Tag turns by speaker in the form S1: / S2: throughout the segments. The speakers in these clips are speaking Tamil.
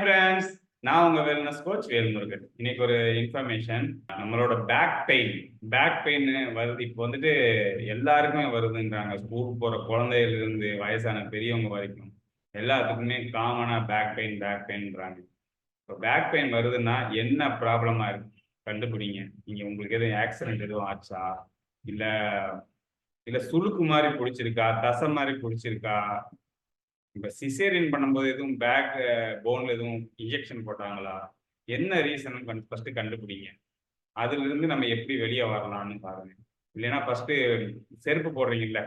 S1: ஃப்ரெண்ட்ஸ், நான் உங்க வெல்னஸ் கோச் வேல்முருகன். இன்னைக்கு ஒரு இன்ஃபர்மேஷன். நம்மளோட பேக் பெயின் வருது. இப்போ வந்துட்டு எல்லாருக்குமே வருதுன்றாங்க. ஸ்கூல் போற குழந்தையில இருந்து வயசான பெரியவங்க வரைக்கும் எல்லாத்துக்குமே காமனா பேக் பெயின்றாங்க. இப்போ பேக் பெயின் வருதுன்னா என்ன ப்ராப்ளமா இருக்கு கண்டுபிடிங்க. நீங்க உங்களுக்கு எதுவும் ஆக்சிடென்ட் எதுவும் ஆச்சா, இல்ல இல்ல சுளுக்கு மாதிரி பிடிச்சிருக்கா, தசை மாதிரி பிடிச்சிருக்கா, இப்ப சிசேரியன் பண்ணும்போது எதுவும் பேக் போன்ல எதுவும் இன்ஜெக்ஷன் போட்டாங்களா, என்ன ரீசன் ஃபர்ஸ்ட் கண்டுபிடிங்க. அதுல இருந்து நம்ம எப்படி வெளியே வரலாம்னு பாருங்க. இல்லைன்னா ஃபர்ஸ்ட் செருப்பு போடுறீங்கல்ல,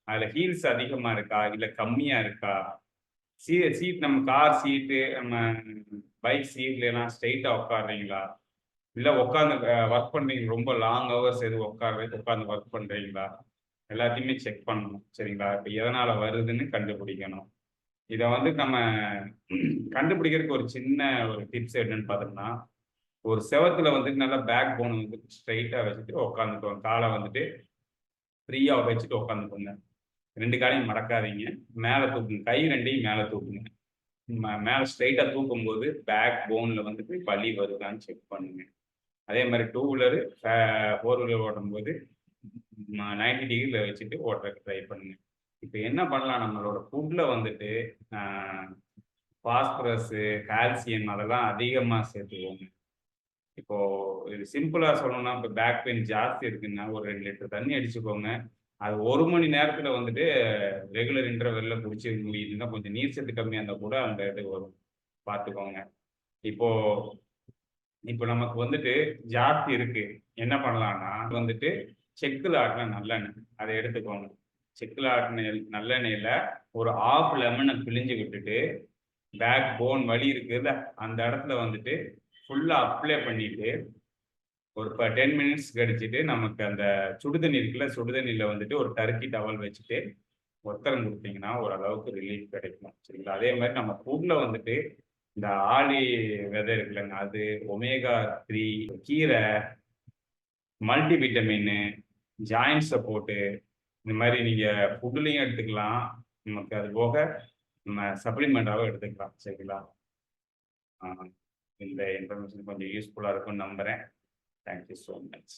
S1: அதுல ஹீல்ஸ் அதிகமா இருக்கா இல்ல கம்மியா இருக்கா, சீட் நம்ம கார் சீட்டு, நம்ம பைக் சீட்ல எல்லாம் ஸ்ட்ரெயிட்டா உட்காடுறீங்களா, இல்ல உட்காந்து ஒர்க் பண்றீங்க, ரொம்ப லாங் ஹவர்ஸ் எதுவும் உட்காந்து ஒர்க் பண்றீங்களா, எல்லாத்தையுமே செக் பண்ணணும். சரிங்களா? இப்ப எதனால வருதுன்னு கண்டுபிடிக்கணும். இதை வந்து நம்ம கண்டுபிடிக்கிறதுக்கு ஒரு சின்ன ஒரு டிப்ஸ் என்னன்னு பார்த்தோம்னா, ஒரு செவத்துல வந்துட்டு நல்லா பேக் போன் வந்து ஸ்ட்ரைட்டா வச்சுட்டு உட்காந்துக்கோங்க. காலை வந்துட்டு ஃப்ரீயா வச்சுட்டு உட்காந்துக்கோங்க. ரெண்டு காலையும் மடக்காதீங்க. மேலே தூக்குங்க, கை ரெண்டையும் மேலே தூக்குங்க. மேலே ஸ்ட்ரைட்டா தூக்கும் போது பேக் போன்ல வந்துட்டு வலி வருதான்னு செக் பண்ணுங்க. அதே மாதிரி டூ வீலரு ஃபோர் வீலர் ஓட்டும் போது 90 டிகிரியில் வச்சுட்டு ஓட்டுறதுக்கு ட்ரை பண்ணுங்க. இப்போ என்ன பண்ணலாம், நம்மளோட ஃபுட்ல வந்துட்டு பாஸ்பரஸு, கால்சியம் அதெல்லாம் அதிகமாக சேர்த்துக்கோங்க. இப்போ இது சிம்பிளா சொல்லணும்னா, இப்போ பேக் பெயின் ஜாஸ்தி இருக்குன்னா ஒரு 2 லிட்டர் தண்ணி அடிச்சுக்கோங்க. அது 1 மணி நேரத்துல வந்துட்டு ரெகுலர் இன்டர்வெல்ல குடிச்சு முடியுதுன்னா, கொஞ்சம் நீர் சத்து கம்மியா இருந்தா கூட அந்த இது வரும். பார்த்துக்கோங்க. இப்போ இப்போ நமக்கு வந்துட்டு ஜாஸ்தி இருக்கு. என்ன பண்ணலாம்னா வந்துட்டு செக்குல ஆட்டின நல்லெண்ணெய் அதை எடுத்துக்கோங்க. செக்குல ஆட்டின நல்லெண்ணெயில ஒரு ஆஃப் லெமனை பிழிஞ்சு விட்டுட்டு, பேக் போன் வலி இருக்குல்ல அந்த இடத்துல வந்துட்டு ஃபுல்லா அப்ளை பண்ணிட்டு, ஒரு 10 மினிட்ஸ் கழிச்சுட்டு நமக்கு அந்த சுடுதண்ணி இருக்குல்ல, சுடுதண்ணியில வந்துட்டு ஒரு டர்க்கி டவல் வச்சுட்டு ஒத்தரம் கொடுத்தீங்கன்னா ஓரளவுக்கு ரிலீஃப் கிடைக்கும். சரிங்களா? அதே மாதிரி நம்ம ஃபுட்ல வந்துட்டு இந்த ஆளி விதை இருக்குல்லங்க, அது ஒமேகா 3, கீரை, மல்டி விட்டமின், ஜாயிண்ட் சப்போர்ட்டு, இந்த மாதிரி நீங்க ஃபுட்லையும் எடுத்துக்கலாம். நமக்கு அது போக நம்ம சப்ளிமெண்டாகவும் எடுத்துக்கலாம். சரிங்களா? இந்த இன்ஃபர்மேஷன் கொஞ்சம் யூஸ்ஃபுல்லாக இருக்கும்னு நம்புகிறேன். Thank you so much.